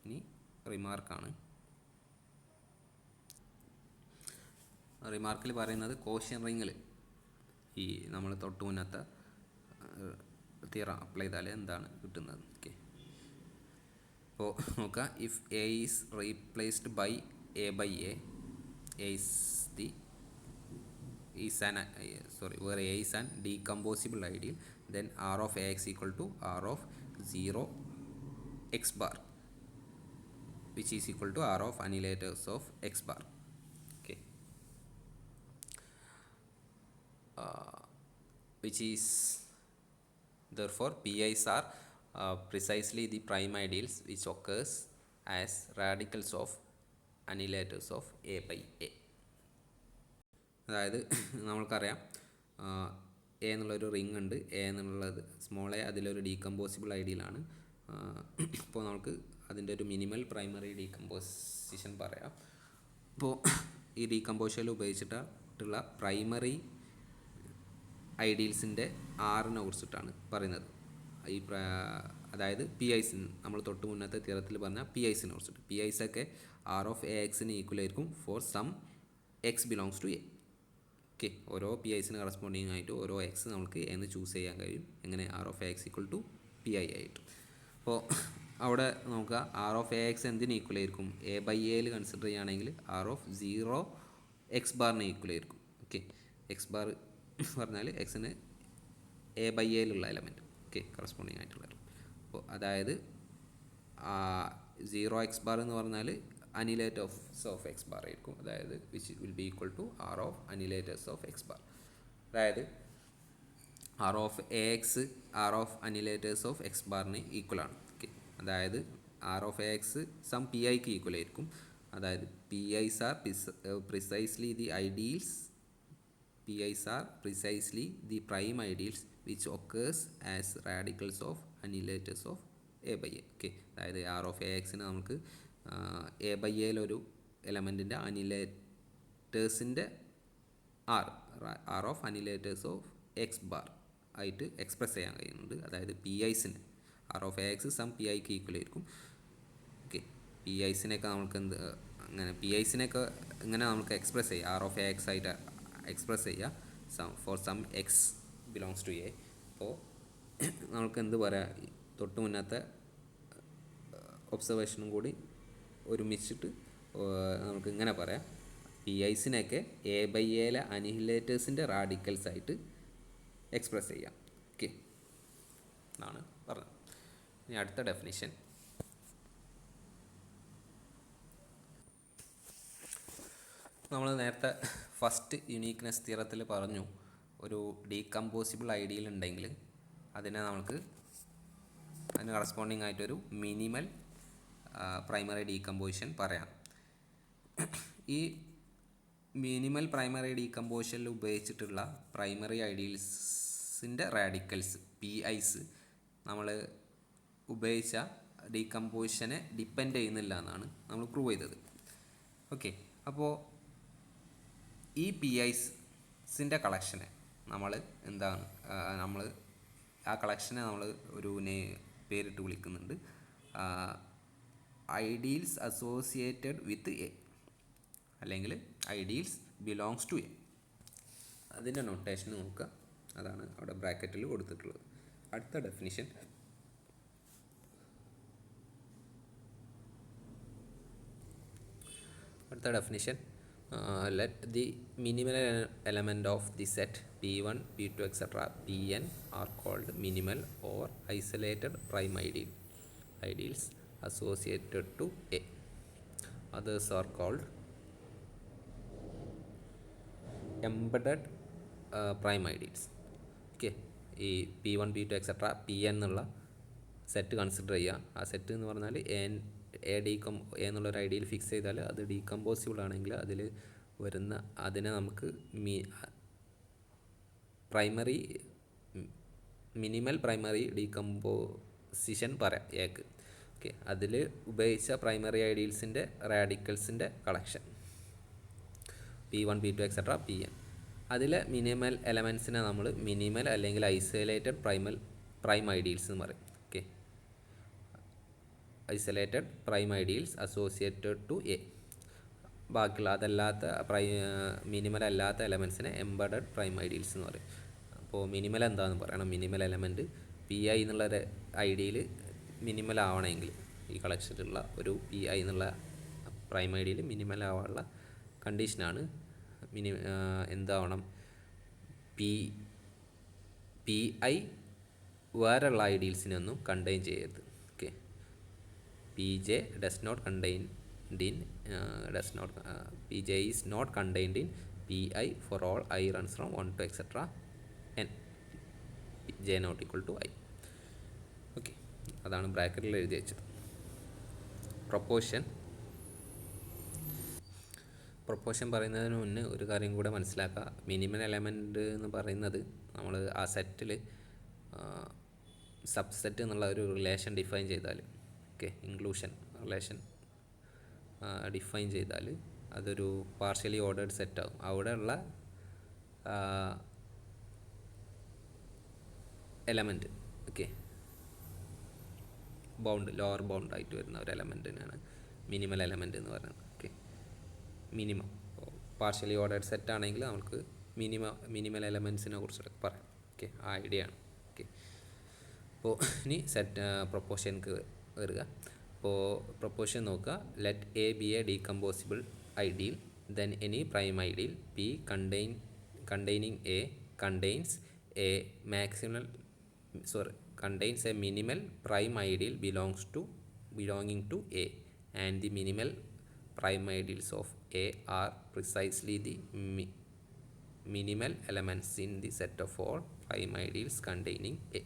ഇനി റിമാർക്കാണ്. റിമാർക്കിൽ പറയുന്നത് കോഷ്യൻ റിങ്ങിൽ ഈ നമ്മൾ തൊട്ട് മുന്നത്തെ തിയറം അപ്ലൈ ചെയ്താൽ എന്താണ് കിട്ടുന്നത്. ഓക്കെ, അപ്പോൾ നോക്കുക. If A is replaced by A by A is where A is an decomposable ideal, then R of AX equal to R of 0 x bar, which is equal to R of annihilators of x bar. Okay, which is therefore PIs are precisely the prime ideals which occurs as radicals of annihilators of A by A. അതായത് നമ്മൾക്കറിയാം A എന്നുള്ളൊരു ring ഉണ്ട്. A എന്നുള്ളത് small A അതിലൊരു ഡീകമ്പോസിബിൾ ഐഡിയലാണ്. ഇപ്പോൾ നമുക്ക് അതിൻ്റെ ഒരു മിനിമൽ പ്രൈമറി ഡീകമ്പോസിഷൻ പറയാം. ഇപ്പോൾ ഈ ഡീകമ്പോസിഷനിൽ ഉപയോഗിച്ചിട്ടുള്ള പ്രൈമറി ഐഡിയൽസിൻ്റെ ആറിനെ കുറിച്ചിട്ടാണ് പറയുന്നത്. അതായത് പി ഐസിന് നമ്മൾ തൊട്ട് മുന്നത്തെ തിയറത്തിൽ പറഞ്ഞ പി ഐസിനെ കുറിച്ചിട്ട്. പി ഐസൊക്കെ ആർ ഓഫ് എ എക്സിന് ഈക്വൽ ആയിരിക്കും for some X belongs to A. Okay, ഓരോ പി ഐസിന് കറസ്പോണ്ടിങ് ആയിട്ട് ഓരോ എക്സ് നമുക്ക് എന്ന് ചൂസ് ചെയ്യാൻ കഴിയും. എങ്ങനെ? R of A X equal to P I ആയിട്ട്. അപ്പോൾ അവിടെ നോക്കുക, ആർ ഓഫ് എ എക്സ് എന്തിന് ഈക്വൽ ആയിരിക്കും? എ ബൈ എയിൽ കൺസിഡർ ചെയ്യുകയാണെങ്കിൽ ആർ ഓഫ് 0 എക്സ് ബാറിന് ഈക്വൽ ആയിരിക്കും. ഓക്കെ, എക്സ് ബാർ പറഞ്ഞാൽ എക്സിന് A by എയിലുള്ള element. Okay, corresponding ആയിട്ടുള്ള. അപ്പോൾ അതായത് 0 എക്സ് ബാർ എന്ന് പറഞ്ഞാൽ annihilators of x bar ആയിരിക്കും. അതായത് which will be equal to r of annihilators of x bar. അതായത് r of ax r of annihilators of x ബാറിന് ഈക്വൽ ആണ്. ഓക്കെ, അതായത് r of ax some P ഐക്ക് equal ആയിരിക്കും. അതായത് P I's are precisely the ideals, P I's are precisely the prime ideals which occurs as radicals of annihilators of A by A. Okay, അതായത് R of A എക്സിന് നമുക്ക് A by എയിലൊരു എലമെൻറ്റിൻ്റെ അനിഹിലേറ്റേഴ്സിൻ്റെ R of annihilators of x bar ആയിട്ട് express ചെയ്യാൻ കഴിയുന്നുണ്ട്. അതായത് പി ഐസിന് R of A x some P ഐക്ക് ഈക്വൽ ആയിരിക്കും. ഓക്കെ, പി ഐസിനെയൊക്കെ നമുക്ക് അങ്ങനെ പി ഐസിനെയൊക്കെ ഇങ്ങനെ നമുക്ക് എക്സ്പ്രസ് ചെയ്യുക, ആർ ഓഫ് എ എക്സ് ആയിട്ട് എക്സ്പ്രസ് ചെയ്യുക for some X belongs to A. അപ്പോൾ നമുക്ക് എന്ത് പറയാം, തൊട്ട് മുന്നത്തെ ഒബ്സർവേഷനും കൂടി ഒരുമിച്ചിട്ട് നമുക്ക് ഇങ്ങനെ പറയാം, പി ഐസിനെയൊക്കെ എ ബൈ എയിലെ അനിഹിലേറ്റേഴ്സിൻ്റെ റാഡിക്കൽസ് ആയിട്ട് എക്സ്പ്രസ് ചെയ്യാം. ഓക്കെ, എന്നാണ് പറഞ്ഞത്. ഇനി അടുത്ത ഡെഫിനിഷൻ, നമ്മൾ നേരത്തെ ഫസ്റ്റ് യുണീക്ക്നെസ് തിയറത്തിൽ പറഞ്ഞു, ഒരു ഡീകമ്പോസിബിൾ ഐഡിയൽ ഉണ്ടെങ്കിൽ അതിനെ അതിന് കറസ്പോണ്ടിങ് ആയിട്ടൊരു മിനിമൽ പ്രൈമറി ഡീകമ്പോസിഷൻ പറയാം. ഈ മിനിമൽ പ്രൈമറി ഡീകമ്പോസിഷനിൽ ഉപയോഗിച്ചിട്ടുള്ള പ്രൈമറി ഐഡിയൽസിൻ്റെ റാഡിക്കൽസ് പി ഐസ് നമ്മൾ ഉപയോഗിച്ച ഡീകമ്പോസിഷനെ ഡിപ്പെൻഡ് ചെയ്യുന്നില്ല എന്നാണ് നമ്മൾ പ്രൂവ് ചെയ്തത്. ഓക്കെ, അപ്പോൾ ഈ പി ഐസിൻ്റെ കളക്ഷനെ നമ്മൾ ആ കളക്ഷനെ നമ്മൾ ഒരു പേരിട്ട് വിളിക്കുന്നുണ്ട്, ഐഡിയൽസ് അസോസിയേറ്റഡ് വിത്ത് എ, അല്ലെങ്കിൽ ഐഡിയൽസ് ബിലോങ്സ് ടു എ. അതിൻ്റെ നൊട്ടേഷൻ നോക്കുക, അതാണ് അവിടെ ബ്രാക്കറ്റിൽ കൊടുത്തിട്ടുള്ളത്. അടുത്ത definition, let the minimal element of the set p1 p2 etc pn are called minimal or isolated prime ideals associated to a. Others are called embedded prime ideals. Okay, ഈ p1 p2 etc pn എന്നുള്ള set consider ചെയ്യുക. ആ set എന്ന് പറഞ്ഞാൽ എന്നുള്ളൊരു ഐഡിയയിൽ fix ചെയ്താൽ അത് ഡീകമ്പോസിബിൾ ആണെങ്കിൽ അതിനെ നമുക്ക് മിനിമൽ പ്രൈമറി ഡീകമ്പോസിഷൻ പറയാം എക്ക്. ഓക്കെ, അതിൽ ഉപയോഗിച്ച പ്രൈമറി ഐഡിയൽസിൻ്റെ റാഡിക്കൽസിൻ്റെ collection p1 p2 etc pn. അതിലെ മിനിമൽ എലമെൻസിനെ നമ്മൾ മിനിമൽ അല്ലെങ്കിൽ ഐസൊലേറ്റഡ് പ്രൈം ഐഡിയൽസ് എന്ന് പറയും. Okay, isolated prime ideals associated to A. ബാക്കിയുള്ള മിനിമൽ അല്ലാത്ത എലമെൻസിനെ എംബഡഡ് പ്രൈം ഐഡിയൽസ് എന്ന് പറയും. അപ്പോൾ മിനിമൽ എന്താണെന്ന് പറയണം. മിനിമൽ എലമെൻറ്റ് പി ഐ എന്നുള്ളൊരു ഐഡിയയിൽ മിനിമൽ ആവണമെങ്കിൽ, ഈ കളക്ഷനിലുള്ള ഒരു പി ഐ എന്നുള്ള പ്രൈം ഐഡിയയിൽ മിനിമൽ ആവാനുള്ള കണ്ടീഷനാണ് എന്താവണം, പി ഐ വേറെയുള്ള ഐഡിയൽസിനെ ഒന്നും കണ്ടെയ്ൻ ചെയ്യരുത്. Okay, Pj is not contained in Pi for all I runs from 1 to etc n, j not equal to I. Okay, അതാണ് ബ്രാക്കറ്റിൽ എഴുതി വെച്ചത്. പ്രൊപ്പോഷൻ പറയുന്നതിന് മുന്നേ ഒരു കാര്യം കൂടെ മനസ്സിലാക്കുക. മിനിമൽ എലമെൻറ്റ് എന്ന് പറയുന്നത് നമ്മൾ ആ സെറ്റിൽ സബ്സെറ്റ് എന്നുള്ള ഒരു റിലേഷൻ ഡിഫൈൻ ചെയ്താൽ, ഓക്കെ, ഇൻക്ലൂഷൻ റിലേഷൻ ഡിഫൈൻ ചെയ്താൽ അതൊരു പാർഷ്യലി ഓർഡേർഡ് സെറ്റാകും. അവിടെയുള്ള എലമെൻറ്റ്, ഓക്കെ, ലോവർ ബൗണ്ട് ആയിട്ട് വരുന്ന ഒരു എലമെൻറ്റിനാണ് മിനിമൽ എലമെൻറ്റ് എന്ന് പറയുന്നത്. Okay, minimum partially ordered set ആണെങ്കിൽ നമുക്ക് മിനിമൽ എലമെൻസിനെ കുറിച്ചൊക്കെ പറയാം. ഓക്കെ, ആ ഐഡിയ ആണ്. ഓക്കെ, അപ്പോൾ ഇനി പ്രൊപ്പോഷൻക്ക് വരിക. അപ്പോൾ പ്രൊപ്പോഷൻ നോക്കുക. Let A be a decomposable ideal, then any prime ideal P containing A contains a minimal prime ideal belonging to A, and the minimal prime ideals of A are precisely the minimal elements in the set of all prime ideals containing A.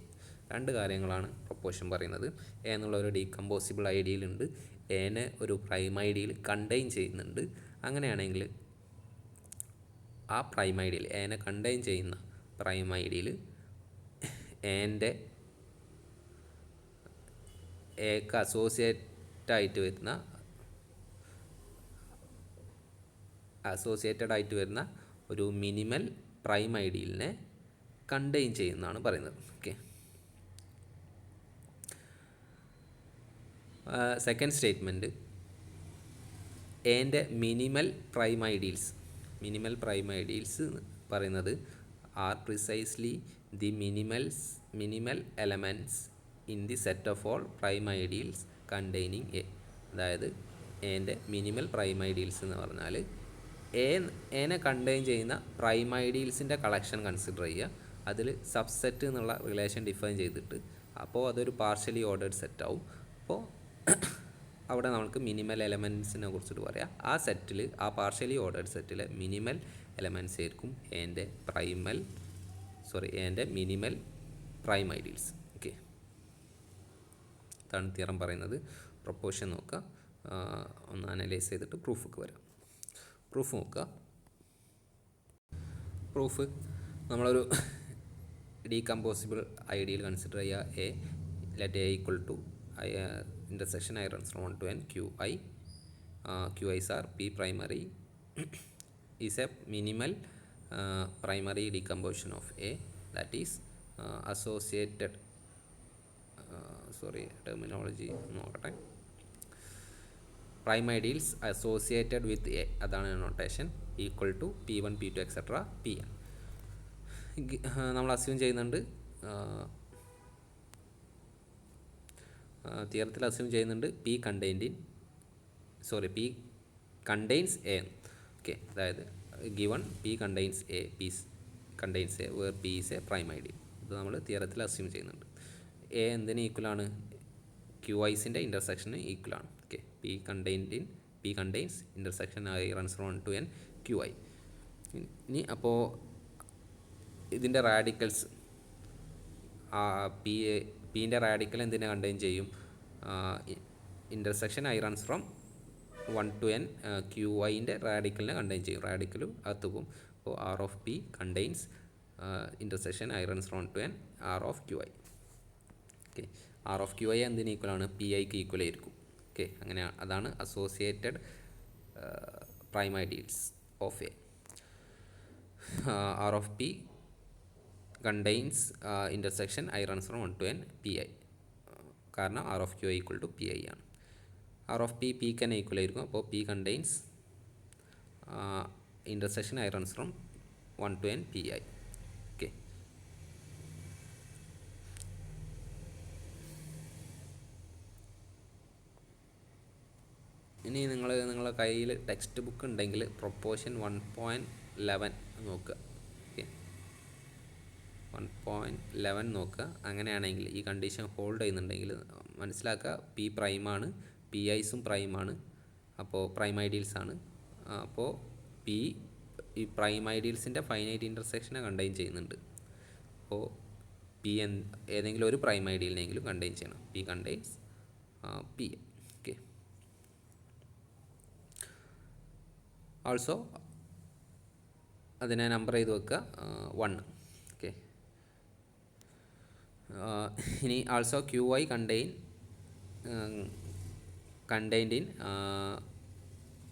രണ്ട് കാര്യങ്ങളാണ് proportion പറയുന്നത്. A എന്നുള്ള ഒരു ഡീകമ്പോസിബിൾ ideal ഉണ്ട്, എനെ ഒരു prime ideal contain ചെയ്യുന്നുണ്ട്. അങ്ങനെയാണെങ്കിൽ ആ പ്രൈം ഐഡിയൽ, എനെ കണ്ടെയ്ൻ ചെയ്യുന്ന പ്രൈം ഐഡിയൽ എക്ക് അസോസിയേറ്റഡ് ആയിട്ട് വരുന്ന ഒരു മിനിമൽ പ്രൈം ഐഡിയലിനെ കണ്ടെയ്ൻ ചെയ്യുന്നതാണ് പറയുന്നത്. ഓക്കെ, സെക്കൻഡ് സ്റ്റേറ്റ്മെൻറ്റ് എൻ്റെ മിനിമൽ പ്രൈം ഐഡിയൽസ് പറയുന്നത് are precisely the minimal elements in the set of all prime ideals containing A. അതായത് എൻ്റെ മിനിമൽ പ്രൈം ഐഡിയൽസ് എന്ന് പറഞ്ഞാൽ എനെ കണ്ടെയ്ൻ ചെയ്യുന്ന പ്രൈം ഐഡിയൽസിൻ്റെ കളക്ഷൻ കൺസിഡർ ചെയ്യുക. അതിൽ സബ്സെറ്റ് എന്നുള്ള റിലേഷൻ ഡിഫൈൻ ചെയ്തിട്ട് അപ്പോൾ അതൊരു പാർഷ്യലി ഓർഡേർഡ് സെറ്റ് ആവും. അപ്പോൾ അവിടെ നമുക്ക് മിനിമൽ എലമെൻറ്റ്സിനെ കുറിച്ചിട്ട് പറയാം. ആ സെറ്റിൽ, ആ പാർഷ്യലി ഓർഡേർഡ് സെറ്റിലെ മിനിമൽ എലമെൻറ്റ്സ് ആയിരിക്കും എൻ്റെ മിനിമൽ പ്രൈം ഐഡിയൽസ്. ഓക്കെ, ഇതാണ് തിയറം പറയുന്നത്. പ്രൊപ്പോഷൻ നോക്കുക, ഒന്ന് അനലൈസ് ചെയ്തിട്ട് പ്രൂഫൊക്കെ വരാം. പ്രൂഫ് നോക്കുക. പ്രൂഫ് നമ്മളൊരു ഡീകമ്പോസിബിൾ ഐഡിയൽ കൺസിഡർ ചെയ്യുക. A let A equal to intersection I runs from 1 to n qi. Qi's are p primary is a minimal primary decomposition of A, that is associated terminology നോക്കട്ടെ. Prime ideals associated with A, അതാണ് notation, equal to p1 p2 etcetera pn. നമ്മൾ assume ചെയ്യുന്നുണ്ട്, തിയറത്തിൽ assume ചെയ്യുന്നുണ്ട് p contains a. Okay, അതായത് given p contains a, where p is a prime ideal. ഇത് നമ്മൾ തിയറത്തിൽ assume ചെയ്യുന്നുണ്ട്. a എന്തിന് ഈക്വലാണ്? qi'സിൻ്റെ ഇൻ്റർസെക്ഷന് ഈക്വലാണ്. Okay, p contains intersection I runs from 1 to n qi. ഇനി അപ്പോൾ ഇതിൻ്റെ റാഡിക്കൽസ്, പീൻ്റെ റാഡിക്കൽ എന്തിനെ കണ്ടെയ്ൻ ചെയ്യും? Intersection I runs from 1 to n qiൻ്റെ റാഡിക്കലിനെ കണ്ടെയ്ൻ ചെയ്യും. റാഡിക്കലും അകത്ത് പോകും. അപ്പോൾ r of p contains intersection I runs from 1 to n r of qi. Okay, r of qi എന്തിന് ഈക്വലാണ്? piക്ക് ഈക്വൽ ആയിരിക്കും. ഓക്കെ, അങ്ങനെ അതാണ് associated prime ideals of A. r of p contains intersection I runs from 1 to n pi, കാരണം r of qi equal to pi ആണ്. r of p ക്ക് തന്നെ equal ആയിരിക്കും. അപ്പോൾ p contains intersection I runs from 1 to n pi. Okay, ഇനി നിങ്ങളുടെ കയ്യിൽ text book ഉണ്ടെങ്കിൽ പ്രൊപ്പോഷൻ 1.11 നോക്കുക. 1.11 നോക്കുക. അങ്ങനെയാണെങ്കിൽ ഈ കണ്ടീഷൻ ഹോൾഡ് ചെയ്യുന്നുണ്ടെങ്കിൽ മനസ്സിലാക്കുക p പ്രൈമാണ്, pi'സും പ്രൈമാണ്, അപ്പോൾ പ്രൈം ഐഡിയൽസ് ആണ്. അപ്പോൾ p ഈ പ്രൈം ഐഡിയൽസിൻ്റെ ഫൈനൈറ്റ് ഇൻ്റർസെക്ഷനെ കണ്ടെയ്ൻ ചെയ്യുന്നുണ്ട്. അപ്പോൾ p ഏതെങ്കിലും ഒരു പ്രൈം ഐഡിയലിനെങ്കിലും കണ്ടെയ്ൻ ചെയ്യണം. p contains p. Okay, also അതിനെ നമ്പർ ചെയ്ത് വെക്കുക 1. ഓക്കെ, ഇനി also qi contained in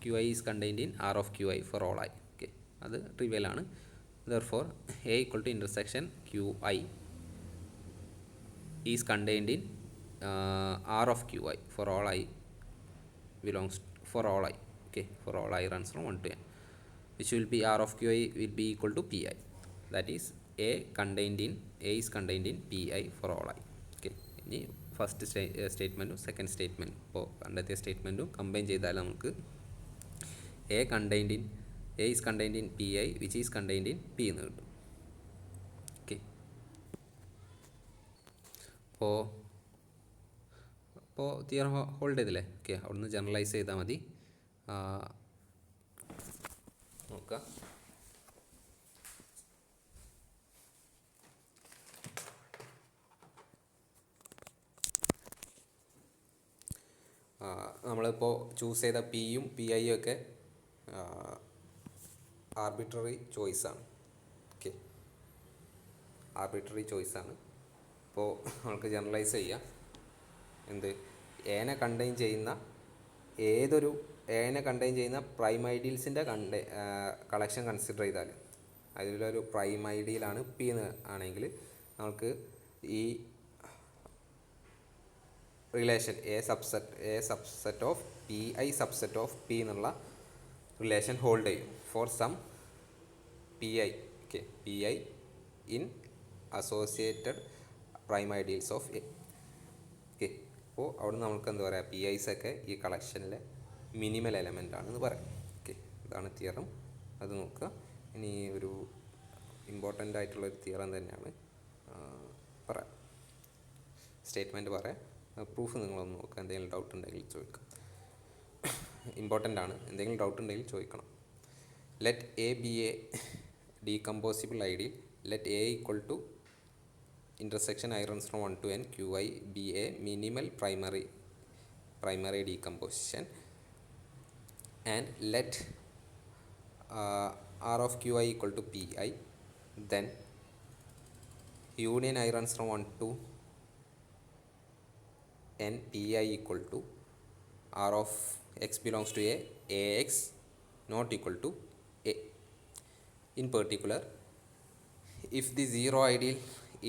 qi is contained in r of qi for all I. Okay, അത് ട്രിവിയൽ ആണ്. therefore a equal to intersection qi is contained in r of qi for all I belongs for all I. Okay, for all I runs from 1 to n, which will be r of qi will be equal to pi. That is a is contained in pi for all I. Okay, ഇനി first സ്റ്റേറ്റ്മെൻറ്റും second സ്റ്റേറ്റ്മെൻറ്റും ഇപ്പോൾ കണ്ടെത്തിയ സ്റ്റേറ്റ്മെൻറ്റും combine ചെയ്താൽ നമുക്ക് a is contained in pi which is contained in p എന്ന് കിട്ടും. Okay, അപ്പോൾ theorem hold ചെയ്തില്ലേ? Okay, അവിടുന്ന് ജനറലൈസ് ചെയ്താൽ മതി. നോക്കാം, നമ്മളിപ്പോൾ ചൂസ് ചെയ്ത പിയും piയും ഒക്കെ ആർബിട്രറി ചോയ്സാണ്. ഓക്കെ, ആർബിട്രറി ചോയ്സാണ്. അപ്പോൾ നമുക്ക് ജനറലൈസ് ചെയ്യാം. എന്ത് ഏനെ കണ്ടെയ്ൻ ചെയ്യുന്ന പ്രൈം ഐഡിയൽസിൻ്റെ കളക്ഷൻ കൺസിഡർ ചെയ്താൽ അതിലൊരു പ്രൈം ഐഡിയലാണ് പി എന്ന് ആണെങ്കിൽ നമുക്ക് ഈ relation A subset of P I subset of P എന്നുള്ള റിലേഷൻ ഹോൾഡ് ചെയ്യും for some P I P I in associated prime ideals of A അപ്പോൾ അവിടെ നമുക്ക് എന്താ പറയുക പി ഐസ് ഒക്കെ ഈ കളക്ഷനിലെ മിനിമൽ എലമെൻ്റ് ആണെന്ന് പറയാം. ഇതാണ് തിയറം, അത് നോക്കുക. ഇനി ഒരു ഇമ്പോർട്ടൻ്റ് ആയിട്ടുള്ളൊരു തിയറം തന്നെയാണ് പറയാം, സ്റ്റേറ്റ്മെൻറ്റ് പറയാം. പ്രൂഫ് നിങ്ങളൊന്ന് നോക്കുക, എന്തെങ്കിലും ഡൗട്ട് ഉണ്ടെങ്കിൽ ചോദിക്കാം. ഇമ്പോർട്ടൻ്റ് ആണ്, എന്തെങ്കിലും ഡൗട്ട് ഉണ്ടെങ്കിൽ ചോദിക്കണം. Let A be a decomposable ideal, let A equal to intersection i runs from 1 to n qi be a minimal primary decomposition, and let r of qi equal to pi, then union i runs from 1 to n pi equal to r of x belongs to a ax not equal to a. In particular, if the zero ideal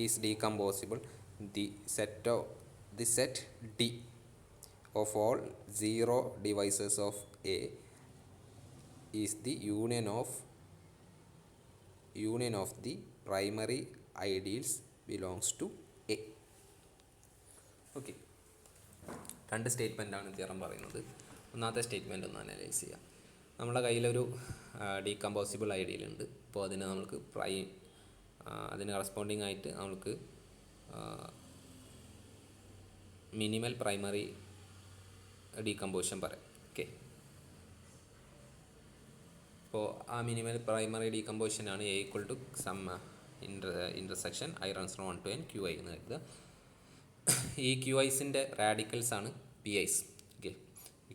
is decomposable, the set D of all zero divisors of A is the union of the primary ideals belongs to A. രണ്ട് സ്റ്റേറ്റ്മെൻറ്റാണ് theorem പറയുന്നത്. ഒന്നാമത്തെ statement ഒന്ന് analyse ചെയ്യാം. നമ്മുടെ കയ്യിലൊരു ഡീകമ്പോസിബിൾ ideal ഉണ്ട്. അപ്പോൾ അതിനെ നമുക്ക് അതിന് കറസ്പോണ്ടിങ് ആയിട്ട് നമുക്ക് മിനിമൽ പ്രൈമറി ഡീകമ്പോസിഷൻ പറയാം. അപ്പോൾ ആ മിനിമൽ പ്രൈമറി ഡീകമ്പോസിഷനാണ് A equal to some intersection I runs from 1 to n QI എന്ന് കരുതുക. ഈ QIസിൻ്റെ റാഡിക്കൽസാണ് PIs.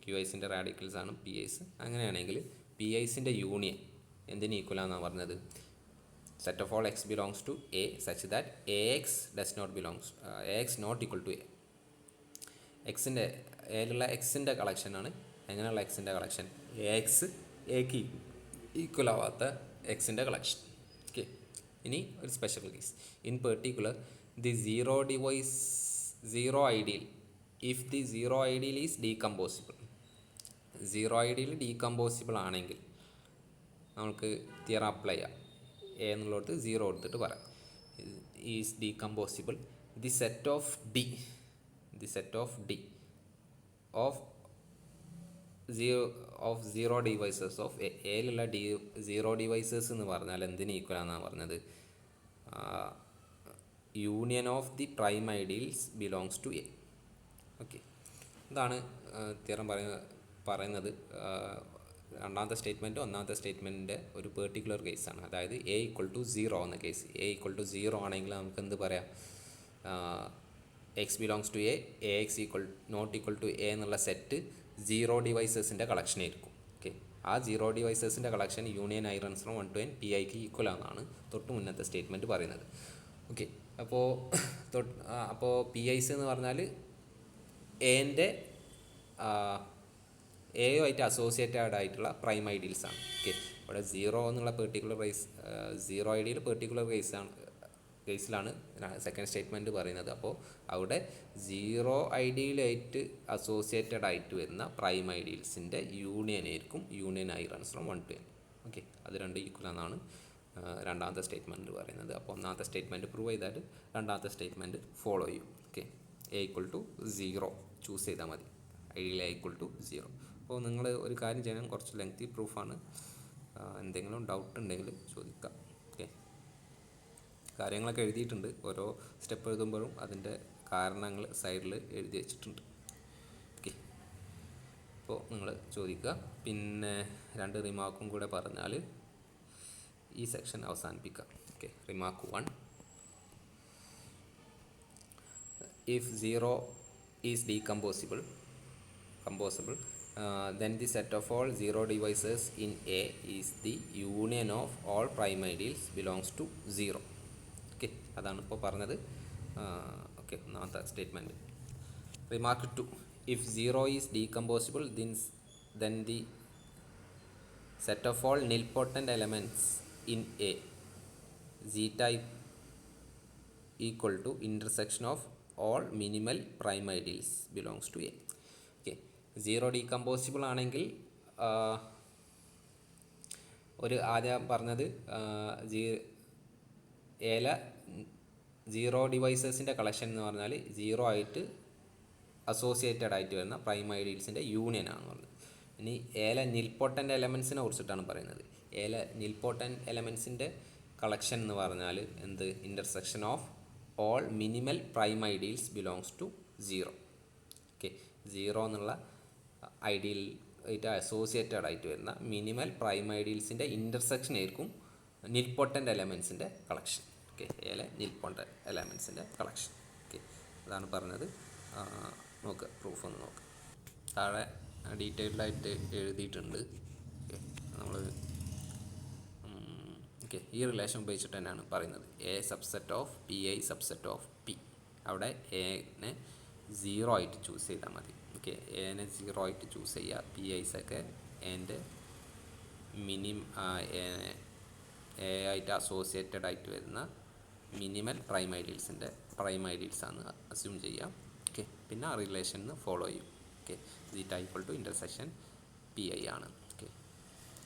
QIസിൻ്റെ റാഡിക്കൽസാണ് PIs. അങ്ങനെയാണെങ്കിൽ PIസിൻ്റെ യൂണിയൻ എന്തിന് ഈക്വലാണെന്നാണ് പറഞ്ഞത്? Set of all x belongs to A such that AX not equal to A. എക്സിൻ്റെ എയിലുള്ള എക്സിൻ്റെ കളക്ഷനാണ്. എങ്ങനെയുള്ള എക്സിൻ്റെ കളക്ഷൻ? AX എക്ക് ഈക്വൽ ആവാത്ത എക്സിൻ്റെ കളക്ഷൻ. ഇനി ഒരു special case. In particular, the zero ideal if the zero ideal is decomposable. Zero ideal decomposable ആണെങ്കിൽ നമുക്ക് തിയറം അപ്ലൈ ചെയ്യാം. എ എന്നുള്ളത് 0 എടുത്തിട്ട് പറയാം. Is decomposable the set of D of zero divisors of A. എയിലുള്ള zero divisors എന്ന് പറഞ്ഞാൽ എന്തിന് ഈക്വലാണെന്നാണ് പറഞ്ഞത്? Union of the prime ideals belongs to A. ഇതാണ് തിയറം പറയുന്നത്. രണ്ടാമത്തെ സ്റ്റേറ്റ്മെൻറ്റ് ഒന്നാമത്തെ സ്റ്റേറ്റ്മെൻറ്റിൻ്റെ ഒരു പെർട്ടിക്കുലർ കേസാണ്. അതായത് എ ഈക്വൽ ടു 0 എന്ന കേസ്. എ ഈക്വൽ ടു 0 ആണെങ്കിൽ നമുക്ക് എന്ത് പറയാം? X belongs to A, A x not equal to A എന്നുള്ള സെറ്റ് സീറോ ഡിവൈസേഴ്സിൻ്റെ കളക്ഷൻ ആയിരിക്കും. ആ സീറോ ഡിവൈസേഴ്സിൻ്റെ collection union I runs from 1 to n P ഐക്ക് ഈക്വൽ ആണെന്നാണ് തൊട്ട് മുന്നത്തെ സ്റ്റേറ്റ്മെൻറ്റ് പറയുന്നത്. അപ്പോൾ പി ഐസ് എന്ന് പറഞ്ഞാൽ എൻ്റെ എയുമായിട്ട് അസോസിയേറ്റഡ് ആയിട്ടുള്ള പ്രൈം ഐഡിയൽസ് ആണ്. ഇവിടെ സീറോ എന്നുള്ള സീറോ ഐഡിയൽ പെർട്ടിക്കുലർ കേസിലാണ് സെക്കൻഡ് സ്റ്റേറ്റ്മെൻറ്റ് പറയുന്നത്. അപ്പോൾ അവിടെ സീറോ ഐഡിയലായിട്ട് അസോസിയേറ്റഡ് ആയിട്ട് വരുന്ന പ്രൈം ഐഡിയൽസിൻ്റെ യൂണിയൻ ആയിരിക്കും union I runs from 1 to n. അത് രണ്ട് ഈക്വൽ എന്നാണ് രണ്ടാമത്തെ സ്റ്റേറ്റ്മെൻറ്റ് പറയുന്നത്. അപ്പോൾ ഒന്നാമത്തെ സ്റ്റേറ്റ്മെൻറ്റ് പ്രൂവ് ചെയ്താൽ രണ്ടാമത്തെ സ്റ്റേറ്റ്മെൻറ്റ് ഫോളോ ചെയ്യും. എ ഈക്വൽ ടു 0 ചൂസ് ചെയ്താൽ മതി. Ideal a equal to 0. അപ്പോൾ നിങ്ങൾ ഒരു കാര്യം ചെയ്യണം, കുറച്ച് ലെങ്തി പ്രൂഫാണ്. എന്തെങ്കിലും ഡൗട്ട് ഉണ്ടെങ്കിൽ ചോദിക്കാം. കാര്യങ്ങളൊക്കെ എഴുതിയിട്ടുണ്ട്. ഓരോ സ്റ്റെപ്പ് എഴുതുമ്പോഴും അതിൻ്റെ കാരണങ്ങൾ സൈഡിൽ എഴുതി വെച്ചിട്ടുണ്ട്. അപ്പോൾ നിങ്ങൾ ചോദിക്കുക. പിന്നെ 2 റിമാർക്കും കൂടെ പറഞ്ഞാൽ ഈ സെക്ഷൻ അവസാനിപ്പിക്കാം. Remark 1, if 0 is decomposable, then the set of all zero divisors in A is the union of all prime ideals belongs to 0. അതാണ് ഇപ്പോൾ പറഞ്ഞത്. ഒന്നാമത്തെ statement. Remark 2, if 0 is decomposable, then the set of all nilpotent elements in A zeta equal to intersection of all minimal prime ideals belongs to A. Okay, zero decomposable ആണെങ്കിൽ ഒരു ആദ്യം പറഞ്ഞത് എയിലെ zero ഡിവൈസേഴ്സിൻ്റെ കളക്ഷൻ എന്ന് പറഞ്ഞാൽ zero ആയിട്ട് associated ആയിട്ട് വരുന്ന പ്രൈം ഐഡിയൽസിൻ്റെ യൂണിയനാണെന്ന് പറഞ്ഞത്. ഇനി എയിലെ നിൽപോട്ടൻ്റ് എലമെൻസിനെ കുറിച്ചിട്ടാണ് പറയുന്നത്. എയിലെ നിൽപോട്ടൻ്റ് എലമെൻസിൻ്റെ കളക്ഷൻ എന്ന് പറഞ്ഞാൽ എന്ത്, intersection of all minimal prime ideals belongs to zero. Okay, zero എന്നുള്ള ഐഡിയൽ ആയിട്ട് അസോസിയേറ്റഡ് ആയിട്ട് വരുന്ന മിനിമൽ പ്രൈം ഐഡിയൽസിൻ്റെ ഇൻ്റർസെക്ഷൻ ആയിരിക്കും നിൽപോട്ടൻ്റ് എലമെൻസിൻ്റെ കളക്ഷൻ. ഓക്കെ, എയിലെ നിൽപോട്ടൻ്റ് എലമെൻസിൻ്റെ കളക്ഷൻ. ഓക്കെ, അതാണ് പറഞ്ഞത്. നോക്കുക, പ്രൂഫ് ഒന്ന് നോക്കുക. താഴെ ഡീറ്റെയിൽഡായിട്ട് എഴുതിയിട്ടുണ്ട്. ഓക്കെ, നമ്മൾ ഓക്കെ ഈ റിലേഷൻ ഉപയോഗിച്ചിട്ട് തന്നെയാണ് പറയുന്നത്. A subset of P I subset of P. അവിടെ എനെ സീറോ ആയിട്ട് ചൂസ് ചെയ്താൽ മതി. ഓക്കെ, എനെ സീറോ ആയിട്ട് ചൂസ് ചെയ്യുക. പി ഐസൊക്കെ എൻ്റെ എ ആയിട്ട് അസോസിയേറ്റഡ് ആയിട്ട് വരുന്ന മിനിമൽ പ്രൈം ഐഡിയൽസാണ് അസ്യൂം ചെയ്യുക. ഓക്കെ, പിന്നെ ആ റിലേഷൻ ഫോളോ ചെയ്യും. Okay, zeta equal to intersection P I ആണ്. Okay,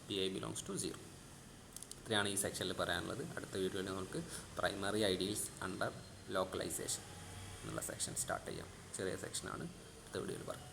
P I belongs to zero. ഇത്രയാണ് ഈ സെക്ഷനിൽ പറയാനുള്ളത്. അടുത്ത വീഡിയോയിൽ നമുക്ക് പ്രൈമറി ഐഡിയൽസ് അണ്ടർ ലോക്കലൈസേഷൻ എന്നുള്ള സെക്ഷൻ സ്റ്റാർട്ട് ചെയ്യാം. ചെറിയ സെക്ഷനാണ്, അടുത്ത വീഡിയോയിൽ പറയാം.